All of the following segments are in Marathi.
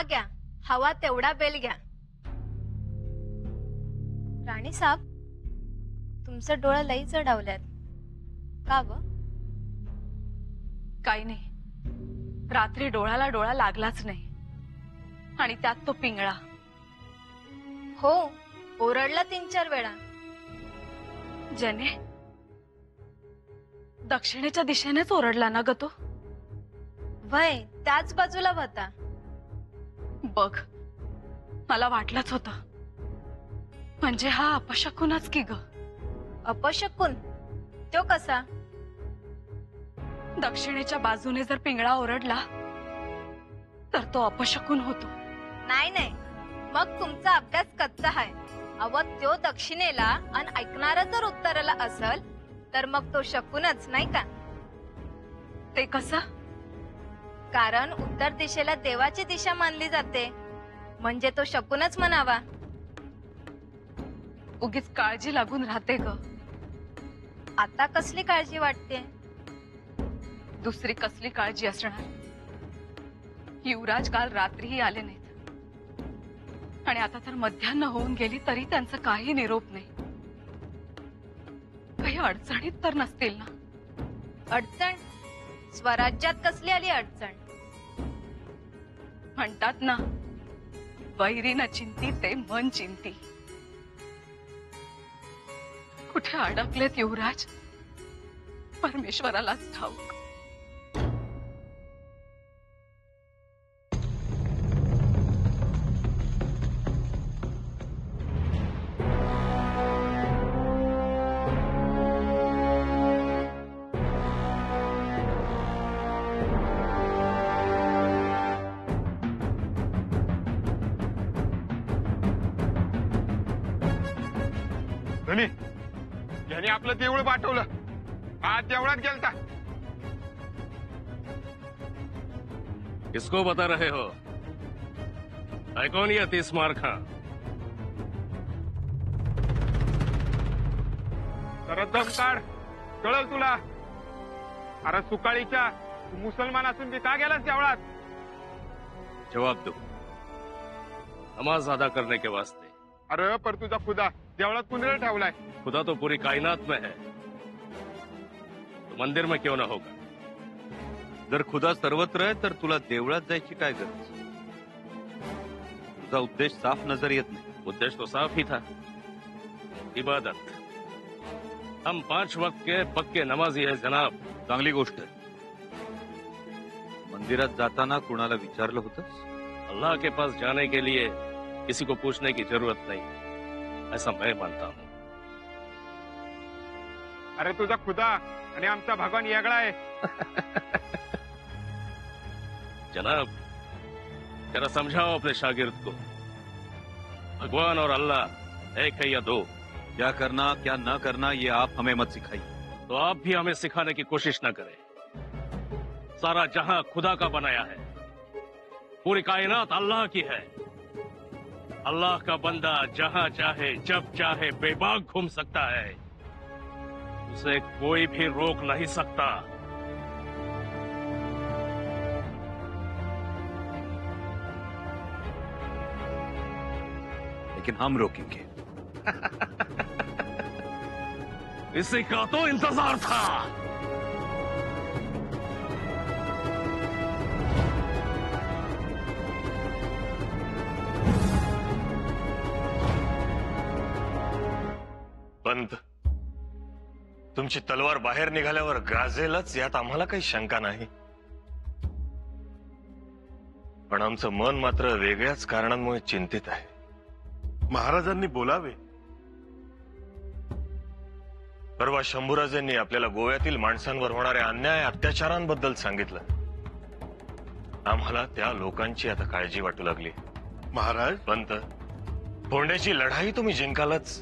घ्या, हवा तेवढा बेल घ्या. राणी साहेब, तुमचं डोळं लई चढावल्यात. का ग? काही नाही, रात्री डोळ्याला डोळा लागलाच नाही आणि त्यात तो पिंगळा. हो, ओरडला 3-4 वेळा. जने दक्षिणेच्या दिशेनेच ओरडला ना ग तो. वय त्याच बाजूला होता. बघ, मला वाटलंच होत. म्हणजे हा अपशकुनच की ग. अपशकुन? तो कसा? दक्षिणेच्या बाजूने जर पिंगळा ओरडला तर तो अपशकुन होतो. नाही नाही, मग तुमचा अभ्यास कच्चा आहे. अव तो दक्षिणेला आणि ऐकणारा जर उत्तरेला असल तर मग तो शकुनच नाही का? ते कसं? कारण उत्तर दिशेला देवाची दिशा मानली जाते, म्हणजे तो शकुनच म्हणावा. उगीच काळजी लागून राहते ग. आता कसली काळजी वाटते? दुसरी कसली काळजी असणार? युवराज काल रात्रीही आले नाहीत आणि आता तर मध्यान्ह होऊन गेली तरी त्यांचा काही निरोप नाही. काही अडचणीत तर नसतील ना? अडचण? स्वराज्यात कसली आली अडचण? म्हणतात ना, वैरी न चिंती ते मन चिंती. कुठे अडकलेत युवराज, परमेश्वरालाच ठाऊक. याने आपलं देऊळ पाठवलं. आज देवळात गेलता. किसको बता रहे हो? है कौन ये अतीस मार खां? तर दम काढ, कळल तुला. अरे सुकाळीच्या, तू मुसलमान असून बी का गेलास देवळात? जवाब दो. नमाज अदा करने के वास्ते. अरे पर तुझा खुदा देवळात कुणीला ठेवलाय? खुदा तो पूरी कायनात में है, तो मंदिर में क्यों ना होगा? जर खुदा सर्वत्र आहे तर तुला देवळात जायची काय गरज? तुझा उद्देश साफ नजर येत नाही. उद्देश्य तो साफ ही था, इबादत. हम 5 वक्त के पक्के नमाजी है जनाब. चांगली गोष्ट आहे. मंदिरात जाताना कुणाला विचारलं होतंस? अल्लाह के पास जाने के लिए किसी को पूछने की जरूरत नहीं, ऐसा मैं मानता हूँ. अरे तुझा खुदा आणि आमचा भगवान वेगळा आहे. जनाब, जरा समझाओ अपने शागिर्द को, भगवान और अल्लाह एक है या दो? क्या करना क्या न करना ये आप हमें मत सिखाइए. तो आप भी हमें सिखाने की कोशिश न करें. सारा जहां खुदा का बनाया है, पूरी कायनात अल्लाह की है. अल्लाह का बंदा जहां चाहे जब चाहे बेबाक घूम सकता है, उसे कोई भी रोक नहीं सकता. लेकिन हम रोकेंगे. इसी का तो इंतजार था. पंत, तुमची तलवार बाहेर निघाल्यावर गाजेलच, यात आम्हाला काही शंका नाही. पण आमचं मन मात्र वेगळ्याच कारणांमुळे चिंतित आहे. महाराजांनी बोलावे. परवा शंभूराजांनी आपल्याला गोव्यातील माणसांवर होणाऱ्या अन्याय अत्याचारांबद्दल सांगितलं. आम्हाला त्या लोकांची आता काळजी वाटू लागली. महाराज, पंत, फोंड्याची लढाई तुम्ही जिंकालच,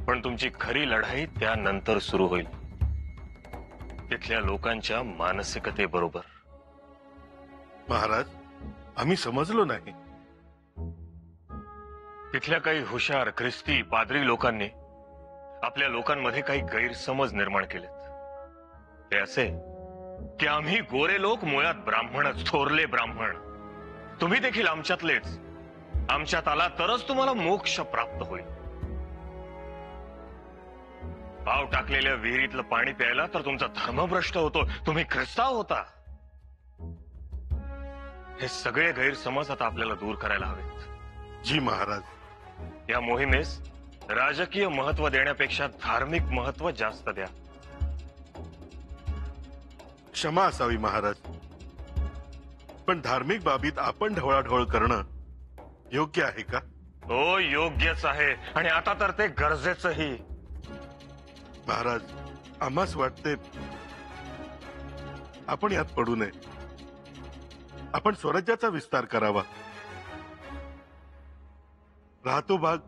पण तुमची खरी लढाई त्यानंतर सुरू होईल, तिथल्या लोकांच्या मानसिकतेबरोबर. महाराज, आम्ही समजलो नाही. तिथल्या काही हुशार ख्रिस्ती पादरी लोकांनी आपल्या लोकांमध्ये काही गैरसमज निर्माण केलेत. ते असे की आम्ही गोरे लोक मुळात ब्राह्मणच, थोरले ब्राह्मण. तुम्ही देखील आमच्यातलेच. आमच्यात आला तरच तुम्हाला मोक्ष प्राप्त होईल. पाव टाकलेल्या विहिरीतलं पाणी प्यायला तर तुमचा धर्म भ्रष्ट होतो. तुम्ही ख्रिस्ताव होता. हे सगळे गैरसमज आता आपल्याला दूर करायला हवेत. जी महाराज. या मोहिमेस राजकीय महत्व देण्यापेक्षा धार्मिक महत्व जास्त द्या. क्षमा असावी महाराज, पण धार्मिक बाबीत आपण ढवळाढवळ करणं योग्य आहे का? हो, योग्यच आहे. आणि आता तर ते गरजेचंही. महाराज, आम्हास वाटते आपण यात पडू नये. आपण स्वराज्याचा विस्तार करावा. राहतो भाग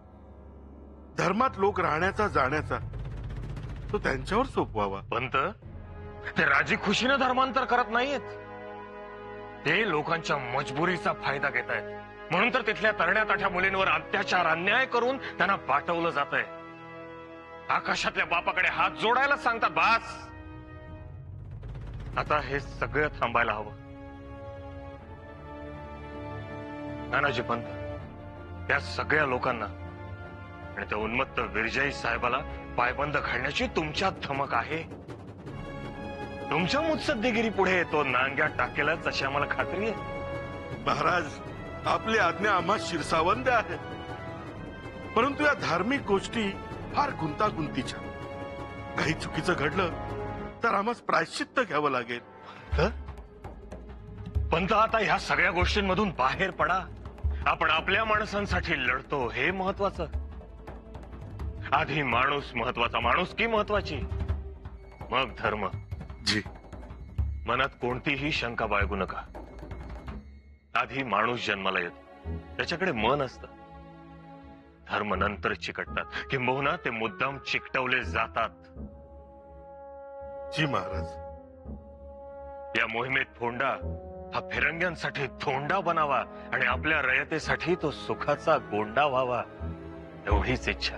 धर्मात लोक राहण्याचा जाण्याचा तो त्यांच्यावर सोपवावा. पंत, ते राजी खुशीनं धर्मांतर करत नाहीयेत. ते लोकांच्या मजबुरीचा फायदा घेत आहेत. म्हणून तर तिथल्या तरण्या ताठ्या मुलींवर अत्याचार अन्याय करून त्यांना पाठवलं जात आहे. आकाशातल्या बापाकडे हात जोडायला सांगतात. बास, आता हे सगळं थांबायला हवं. नानाजी पंत, त्या सगळ्या लोकांना आणि त्या उन्मत्त विरजाई साहेबाला पायबंद घालण्याची तुमच्यात धमक आहे. तुमच्या मुत्सद्देगिरी पुढे तो नांग्या टाकेलच अशी आम्हाला खात्री आहे. महाराज, आपली आज्ञा आम्हा शिरसावंद आहे. परंतु या धार्मिक गोष्टी फार गुंतागुंतीच्या. काही चुकीचं घडलं तर आम्हास प्रायश्चित्त घ्यावं लागेल. पंत, आता ह्या सगळ्या गोष्टींमधून बाहेर पडा. आपण आपल्या माणसांसाठी लढतो हे महत्वाचं. आधी माणूस महत्वाचा, माणुसकी महत्वाची, मग धर्म. जी. मनात कोणतीही शंका बाळगू नका. आधी माणूस जन्माला येतो, त्याच्याकडे मन असतं. धर्म नंतर चिकटतात, किंबहुना ते मुद्दाम चिकटवले जातात. जी महाराज. या मोहिमेत फोंडा हा फिरंग्यांसाठी धोंडा बनावा आणि आपल्या रयतेसाठी तो सुखाचा गोंडा व्हावा, एवढीच इच्छा.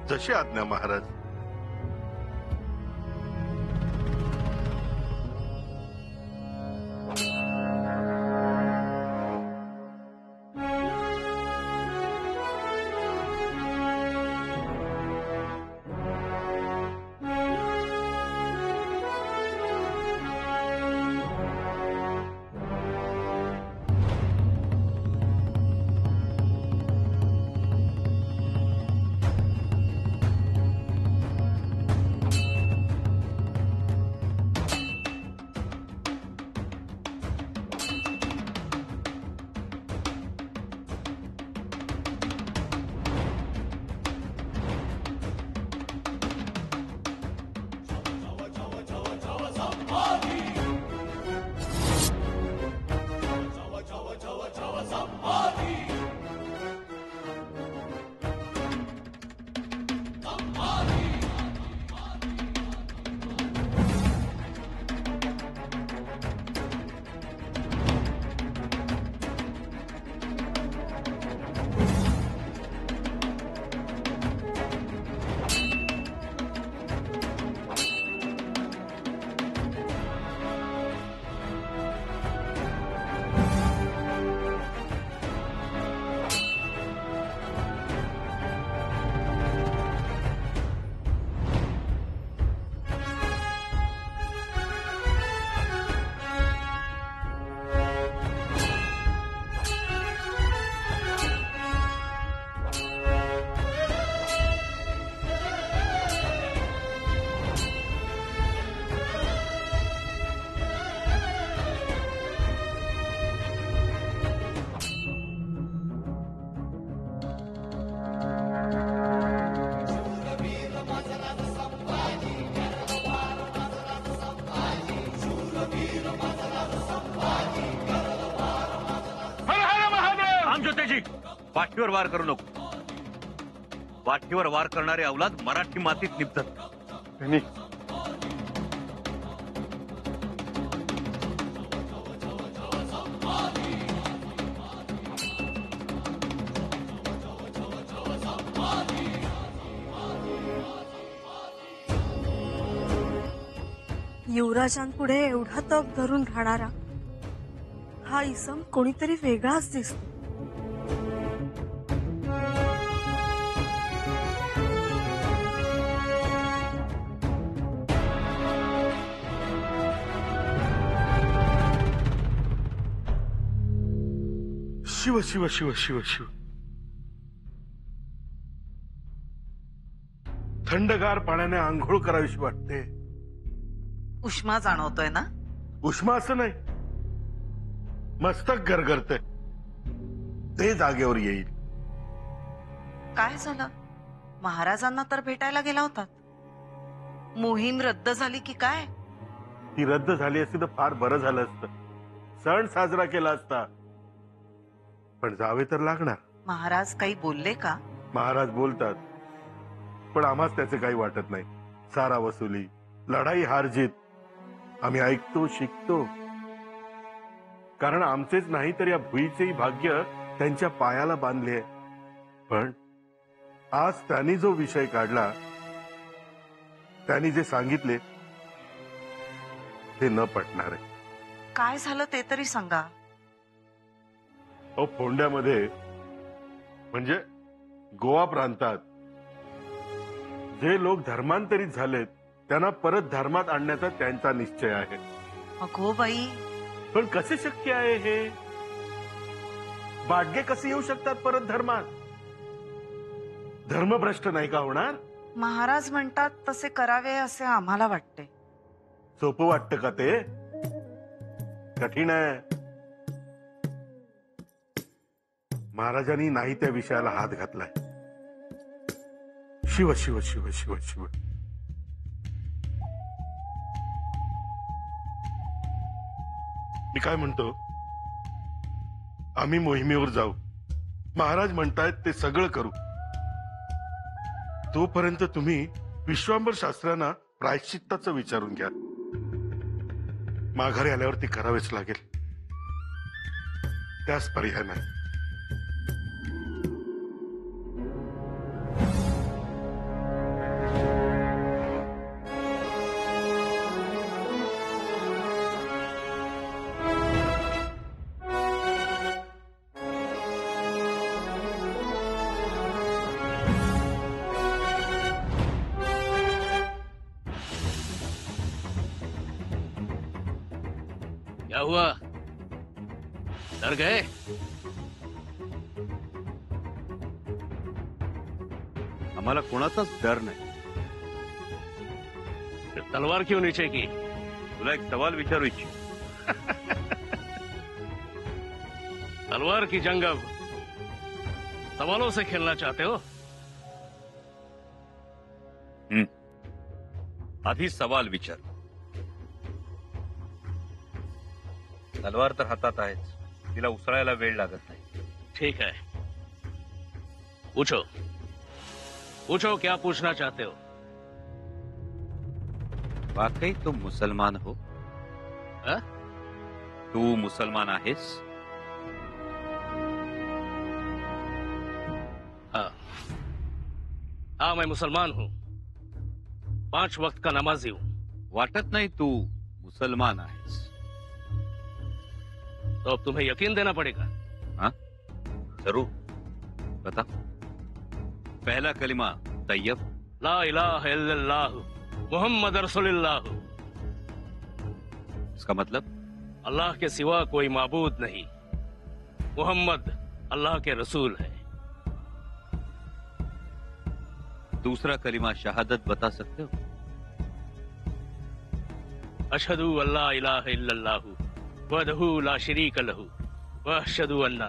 जशी आज्ञा महाराज. वाठीवर वार करू नको. वाठीवर वार करणारे अवलाद मराठी मातीत निपतात. युवराजांपुढे एवढा तप धरून राहणारा हा इसम कोणीतरी वेगळाच दिसतो. शिव शिव शिव शिव शिव. थंडगार पाण्याने आंघोळ करावीशी वाटते. उष्मा जाणवतोय ना? उष्मा असं नाही, मस्तक गरगरते. ते जागेवर येईल. काय झालं? महाराजांना तर भेटायला गेला होतात. मोहीम रद्द झाली की काय? ती रद्द झाली असती तर फार बरं झालं असतं. सण साजरा केला असता. पण जावे तर लागणार. महाराज काही बोलले का? महाराज बोलतात, पण आम्हाच त्याचे काही वाटत नाही. सारा वसुली, लढाई हार जीत आम्ही ऐकतो, शिकतो. कारण आमचेच नाही तर या भुईचेही भाग्य त्यांच्या पायाला बांधले. पण आज त्यांनी जो विषय काढला, त्यांनी जे सांगितले ते न पटणार आहे. काय झालं ते तरी सांगा. अहो, फोंड्यामध्ये म्हणजे गोवा प्रांतात जे लोक धर्मांतरित झालेत त्यांना परत धर्मात आणण्याचा त्यांचा निश्चय आहे. अगो बाई, पण कसे शक्य आहे हे? बाडगे कसे येऊ शकतात परत धर्मात? धर्मभ्रष्ट नाही का होणार? महाराज म्हणतात तसे करावे असे आम्हाला वाटते. सोपं वाटतं का ते? कठीण आहे. महाराजांनी नाही त्या विषयाला हात घातलाय. शिव शिव शिव शिव शिव. मी काय म्हणतो, आम्ही मोहिमेवर जाऊ. महाराज म्हणतायत ते सगळं करू. तोपर्यंत तुम्ही विश्वांबर शास्त्रांना प्रायश्चित्ताचं विचारून घ्या. माघारी आल्यावर ती करावेच लागेल. त्यास पर्याय नाही. क्या हुआ? डर गए? आम्हाला कोणाचाच डर नाही. फिर तलवार क्यों नीचे की? तुला एक सवाल विचारू इच्छितो. तलवार की जंग अब सवालों से खेलना चाहते हो? आधी सवाल विचार. तलवार तर हातात आहेच, तिला उसळायला वेळ लागत नाही. ठीक है, पूछो पूछो, क्या पूछना चाहते हो? वाकई तुम मुसलमान हो? हा? तू मुसलमान आहेस? हाँ हाँ, मैं मुसलमान हूँ. 5 वक्त का नमाजी हूँ. वाटत नाही तू मुसलमान आहेस. तो अब तुम्हें यकीन देना पड़ेगा. हाँ, जरूर बता. पहला कलिमा तैयब. ला इलाहा इल्लल्लाह मुहम्मद रसूलुल्लाह. इसका मतलब? अल्लाह के सिवा कोई माबूद नहीं. मुहम्मद अल्लाह के रसूल है. दूसरा कलिमा शहादत बता सकते हो? अशहदु अल्ला इलाहा इल्लल्लाह वहदहु ला शरीक लहू व अशहदु अन्ना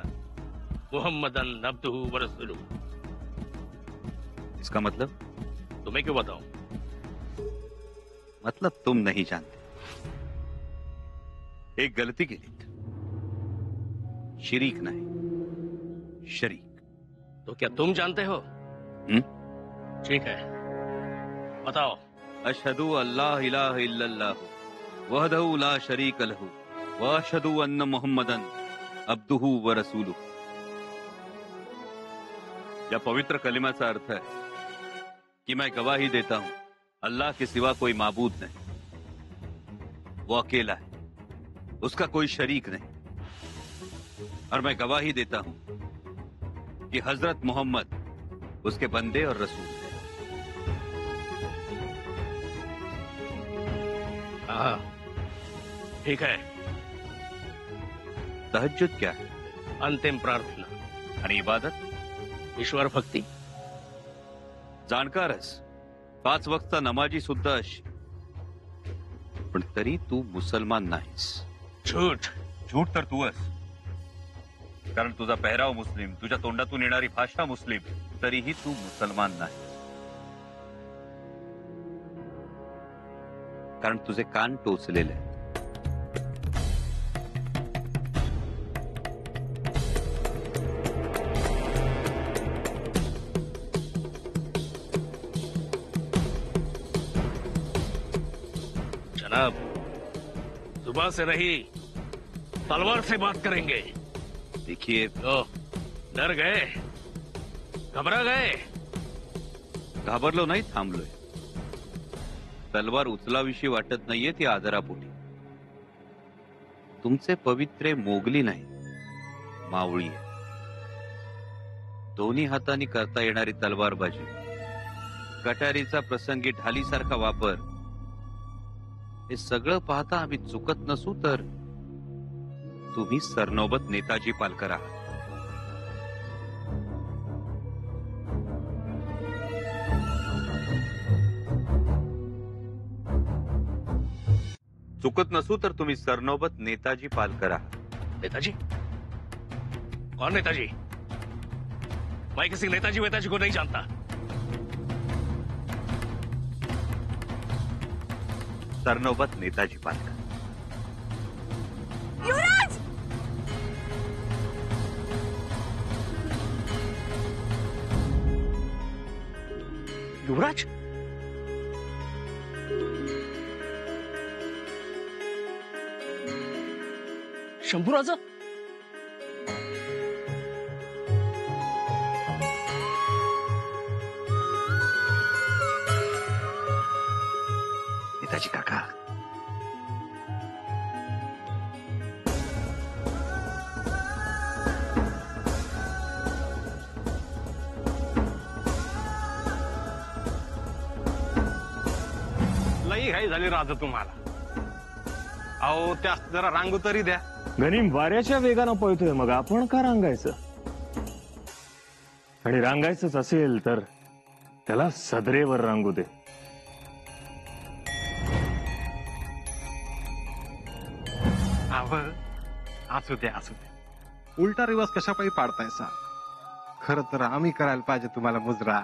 मुहम्मदन अब्दुहु व रसूलुहु. इसका मतलब? तुम्हें क्यों बताऊं? मतलब तुम नहीं जानते. एक गलती केली. शरीक नहीं, शरीक. तो क्या तुम जानते हो? ठीक है, बताओ. अशहदु अल्लाह इलाहा इल्लल्लाह वहदहु ला शरीक लहू व अशहदु अन्न मुहम्मदन अब्दुहु व रसूलुहु. या पवित्र कलिमाचा अर्थ है कि मैं गवाही देता हूं अल्लाह के सिवा कोई माबूद नहीं. वो अकेला है, उसका कोई शरीक नहीं. और मैं गवाही देता हूं कि हजरत मोहम्मद उसके बंदे और रसूल हैं। हाँ, ठीक है. तहज्जुद क्या है? अंतिम प्रार्थना आणि इबादत? ईश्वर भक्ती. जाणकारच 5 वक्तचा नमाजी सुद्धा अशी, पण तरी तू मुसलमान नाहीस. झूठ. झूट तर तू आहेस, कारण तुझा पेहराव मुस्लिम, तुझ्या तोंडातून येणारी भाषा मुस्लिम, तरीही तू मुसलमान नाही. कारण तुझे कान टोचलेले आहेत. जनाब, सुबह से रही तलवार से बात करेंगे. देखिए, तो डर गए, घबरा गए. घाबरलो नाही, थांबलोय. तलवार उचलाविषयी वाटत नाहीये, ती आदरापोटी. तुमचे पवित्रे मोगली नाही, मावळी आहे. दोन्ही हातांनी करता येणारी तलवारबाजी, कटारीचा प्रसंगी ढालीसारखा वापर, हे सगळं पाहता आम्ही चुकत नसू तर तुम्ही सरनोबत नेताजी पालकर आहात. चुकत नसू तर तुम्ही सरनोबत नेताजी पालकर आहात. नेताजी? कौन नेताजी? मैं किसी नेताजी वेताजी को नहीं जानता. सरनोबत नेताजी पालकर. युवराज! युवराज? शंभूराजा? नेताजी काका, लई घाई झाली राजा तुम्हाला. अहो, त्या जरा रांगू तरी द्या. गनिम वाऱ्याच्या वेगानं पळतोय, मग आपण का रांगायचं? आणि रांगायचंच असेल तर त्याला सदरेवर रांगू दे. असू दे, असू दे. उलटा रिवाज कशापायी पाडतायसा? खर तर आम्ही करायला पाहिजे तुम्हाला मुजरा.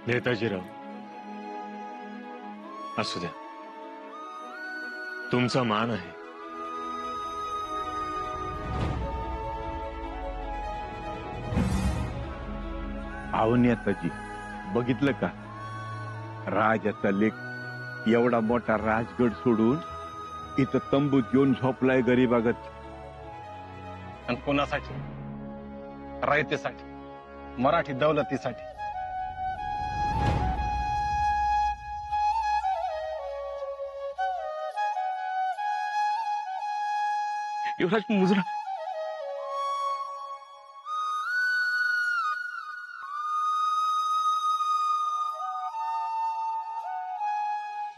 नेताजीराव, असू द्या, तुमचा मान आहे. अहो नेताजी, बघितलं का? राजाचा लेक एवढा मोठा राजगड सोडून इथं तंबूत येऊन झोपलाय गरीबागत. आणि कोणासाठी? रयतेसाठी, मराठी दौलतीसाठी. युवराज, मुजरा.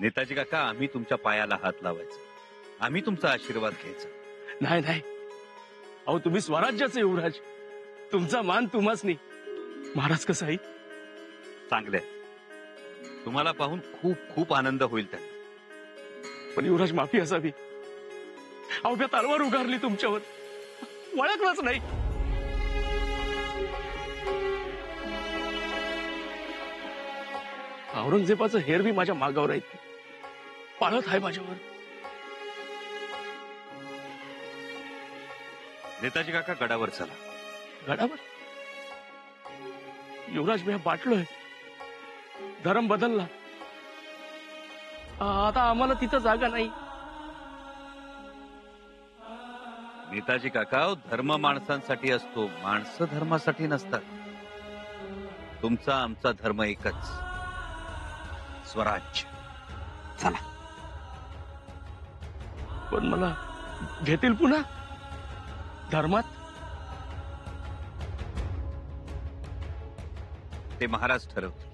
नेताजी काका, आम्ही तुमच्या पायाला हात लावायचा, आम्ही तुमचा आशीर्वाद घ्यायचा. नाही नाही, अहो तुम्ही स्वराज्याचे युवराज, तुमचा मान तुम्हाच नाही. महाराज कसाही चांगलंय, तुम्हाला पाहून खूप खूप आनंद होईल त्यांना. पण युवराज, माफी असावी. अहो मी तलवार उगारली तुमच्यावर, ओळखलंच नाही. औरंगजेबाचं हेर बी माझ्या मागावर आहे, पाळत आहे माझ्यावर. नेताजी काका, गडावर चला. गडावर? युवराज, मी बाटलोय, धर्म बदलला, आता आम्हाला तिथं जागा नाही. नेताजी काका, धर्म माणसांसाठी असतो, माणसं धर्मासाठी नसतात. तुमचा आमचा धर्म एकच, स्वराज्य. चला. पण मला घेतील पुन्हा धर्मात? ते महाराज ठरवतील.